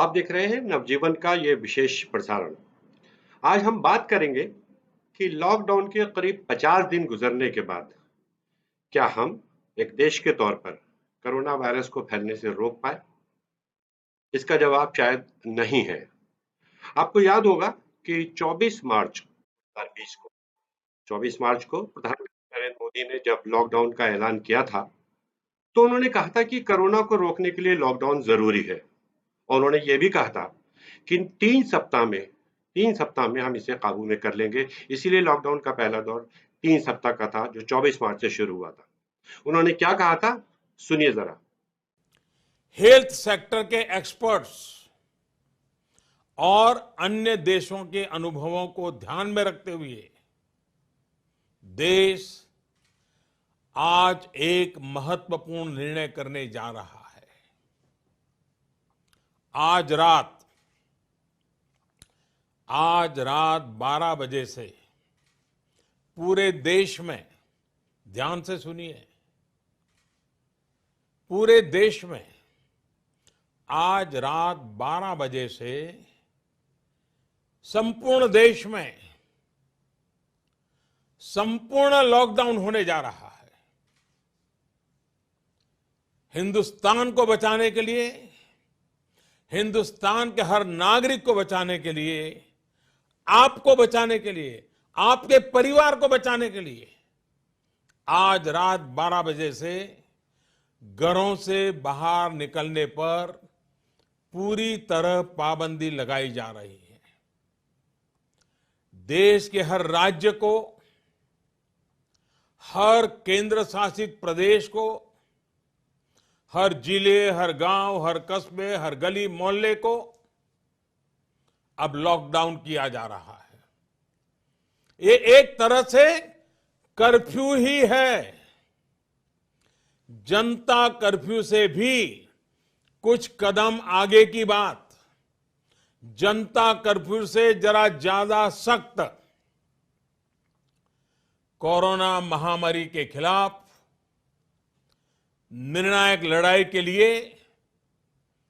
आप देख रहे हैं नवजीवन का ये विशेष प्रसारण। आज हम बात करेंगे कि लॉकडाउन के करीब 50 दिन गुजरने के बाद क्या हम एक देश के तौर पर कोरोना वायरस को फैलने से रोक पाए। इसका जवाब शायद नहीं है। आपको याद होगा कि 24 मार्च 2020 को 24 मार्च को प्रधानमंत्री नरेंद्र मोदी ने जब लॉकडाउन का ऐलान किया था, तो उन्होंने कहा था कि कोरोना को रोकने के लिए लॉकडाउन जरूरी है। और उन्होंने ये भी कहा था कि 3 सप्ताह में हम इसे काबू में कर लेंगे। इसीलिए लॉकडाउन का पहला दौर 3 सप्ताह का था, जो 24 मार्च से शुरू हुआ था। उन्होंने क्या कहा था, सुनिए जरा। हेल्थ सेक्टर के एक्सपर्ट्स और अन्य देशों के अनुभवों को ध्यान में रखते हुए देश आज एक महत्वपूर्ण निर्णय करने जा रहा है। आज रात 12 बजे से पूरे देश में, ध्यान से सुनिए, पूरे देश में आज रात 12 बजे से संपूर्ण देश में संपूर्ण लॉकडाउन होने जा रहा है। हिंदुस्तान को बचाने के लिए, हिंदुस्तान के हर नागरिक को बचाने के लिए, आपको बचाने के लिए, आपके परिवार को बचाने के लिए आज रात 12 बजे से घरों से बाहर निकलने पर पूरी तरह पाबंदी लगाई जा रही है। देश के हर राज्य को, हर केंद्र शासित प्रदेश को, हर जिले, हर गांव, हर कस्बे, हर गली मोहल्ले को अब लॉकडाउन किया जा रहा है। ये एक तरह से कर्फ्यू ही है। जनता कर्फ्यू से भी कुछ कदम आगे की बात। जनता कर्फ्यू से जरा ज्यादा सख्त। कोरोना महामारी के खिलाफ निर्णायक लड़ाई के लिए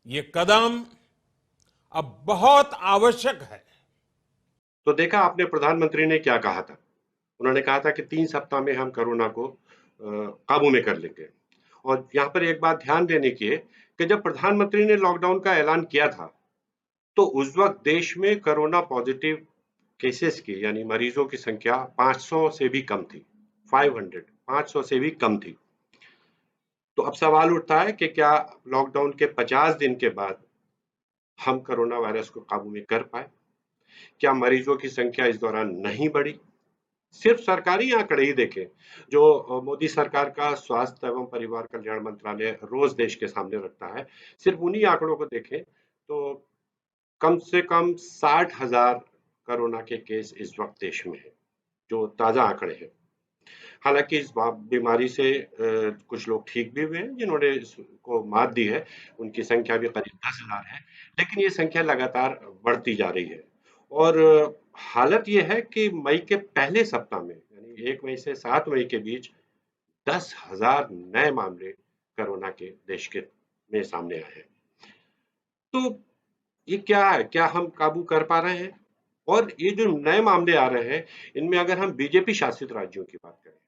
ये कदम अब बहुत आवश्यक है। तो देखा आपने प्रधानमंत्री ने क्या कहा था। उन्होंने कहा था कि 3 सप्ताह में हम कोरोना को काबू में कर लेंगे। और यहाँ पर एक बात ध्यान देने की है कि जब प्रधानमंत्री ने लॉकडाउन का ऐलान किया था, तो उस वक्त देश में कोरोना पॉजिटिव केसेस की, यानी मरीजों की संख्या 500 से भी कम थी। 500 से भी कम थी। तो अब सवाल उठता है कि क्या लॉकडाउन के 50 दिन के बाद हम कोरोना वायरस को काबू में कर पाए? क्या मरीजों की संख्या इस दौरान नहीं बढ़ी? सिर्फ सरकारी आंकड़े ही देखें, जो मोदी सरकार का स्वास्थ्य एवं परिवार कल्याण मंत्रालय रोज देश के सामने रखता है, सिर्फ उन्हीं आंकड़ों को देखें तो कम से कम 60,000 कोरोना के केस इस वक्त देश में है, जो ताजा आंकड़े हैं। हालांकि इस बीमारी से कुछ लोग ठीक भी हुए हैं, जिन्होंने इसको मात दी है। उनकी संख्या भी करीब 10,000 है, लेकिन ये संख्या लगातार बढ़ती जा रही है। और हालत ये है कि मई के पहले सप्ताह में, यानी 1 मई से 7 मई के बीच 10,000 नए मामले कोरोना के देश के में सामने आए हैं। तो ये क्या है? क्या हम काबू कर पा रहे हैं? और ये जो नए मामले आ रहे हैं, इनमें अगर हम बीजेपी शासित राज्यों की बात करें,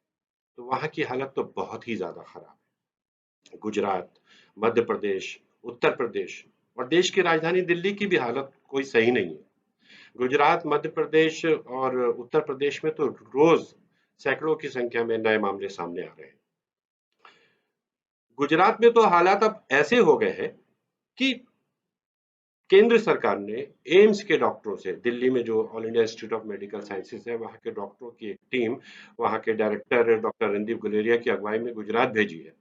तो वहाँ की हालत तो बहुत ही ज़्यादा खराब है। गुजरात, मध्य प्रदेश, उत्तर प्रदेश और देश की राजधानी दिल्ली की भी हालत कोई सही नहीं है। गुजरात, मध्य प्रदेश और उत्तर प्रदेश में तो रोज सैकड़ों की संख्या में नए मामले सामने आ रहे हैं। गुजरात में तो हालात अब ऐसे हो गए हैं कि केंद्र सरकार ने एम्स के डॉक्टरों से, दिल्ली में जो all India institute of medical sciences है, वहाँ के डॉक्टरों की एक टीम, वहाँ के डायरेक्टर डॉक्टर रणदीप गुलेरिया की अगुवाई में गुजरात भेजी है।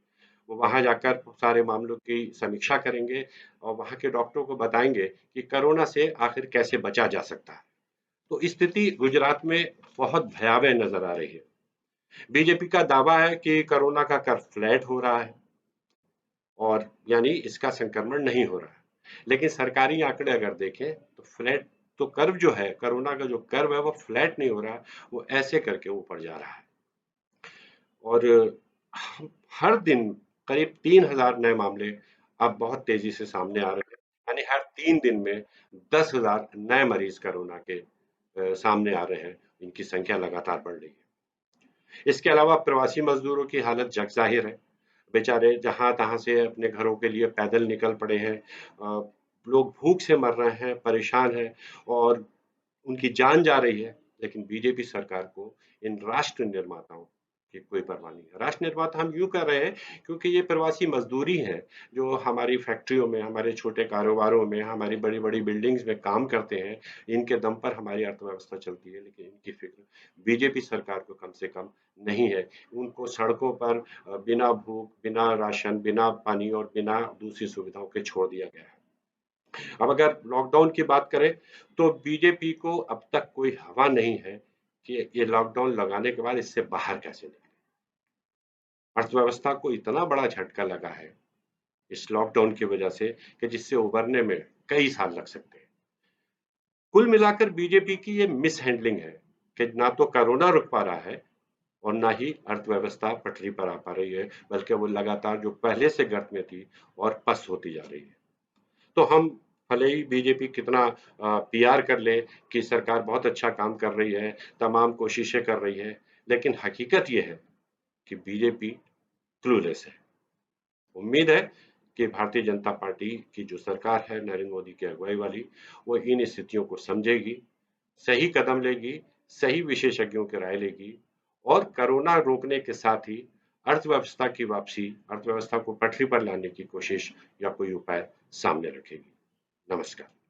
वो वहाँ जाकर सारे मामलों की समीक्षा करेंगे और वहाँ के डॉक्टरों को बताएंगे कि कोरोना से आखिर कैसे बचा जा सकता है। तो स्थिति गुजरात में बहुत भयावह नजर आ रही है। बीजेपी का दावा है कि कोरोना का कर्व फ्लैट हो रहा है, और यानी इसका संक्रमण नहीं हो रहा है। लेकिन सरकारी आंकड़े अगर देखें तो फ्लैट, तो कर्व जो है, कोरोना का जो कर्व है, वो फ्लैट नहीं हो रहा, वो ऐसे करके ऊपर जा रहा है। और हर दिन करीब 3,000 नए मामले अब बहुत तेजी से सामने आ रहे हैं। यानी हर 3 दिन में 10,000 नए मरीज कोरोना के सामने आ रहे हैं। इनकी संख्या लगातार बढ़ रही है। इसके अलावा प्रवासी मजदूरों की हालत जग जाहिर है। बेचारे जहां-तहां से अपने घरों के लिए पैदल निकल पड़े हैं। लोग भूख से मर रहे हैं, परेशान हैं और उनकी जान जा रही है। लेकिन बीजेपी सरकार को इन राष्ट्र निर्माताओं की कोई परवाह नहीं है। राष्ट्र निर्माता हम यूँ कर रहे हैं क्योंकि ये प्रवासी मजदूरी हैं, जो हमारी फैक्ट्रियों में, हमारे छोटे कारोबारों में, हमारी बड़ी-बड़ी बिल्डिंग्स में काम करते हैं। इनके दम पर हमारी अर्थव्यवस्था चलती है, लेकिन इनकी फ़िक्र बीजेपी सरकार को कम से कम नहीं है। उनको सड़कों पर बिना भूख, बिना राशन, बिना पानी और बिना दूसरी सुविधाओं के छोड़ दिया गया है। अब अगर लॉकडाउन की बात करें तो बीजेपी को अब तक कोई हवा नहीं है कि ये लॉकडाउन लगाने के बाद इससे बाहर कैसे निकले। अर्थव्यवस्था को इतना बड़ा झटका लगा है इस लॉकडाउन की वजह से कि जिससे उबरने में कई साल लग सकते हैं। कुल मिलाकर बीजेपी की ये मिस हैंडलिंग है कि ना तो कोरोना रुक पा रहा है और ना ही अर्थव्यवस्था पटरी पर आ पा रही है, बल्कि वो लगातार जो पहले से गर्त में थी और पस्त होती जा रही है। तो हम भले ही बीजेपी कितना पीआर कर ले कि सरकार बहुत अच्छा काम कर रही है, तमाम कोशिशें कर रही है, लेकिन हकीकत ये है कि बीजेपी क्लूलेस है। उम्मीद है कि भारतीय जनता पार्टी की जो सरकार है नरेंद्र मोदी की अगुवाई वाली, वो इन स्थितियों को समझेगी, सही कदम लेगी, सही विशेषज्ञों की राय लेगी और कोरोना रोकने के साथ ही अर्थव्यवस्था की वापसी, अर्थव्यवस्था को पटरी पर लाने की कोशिश या कोई उपाय सामने रखेगी। नमस्कार।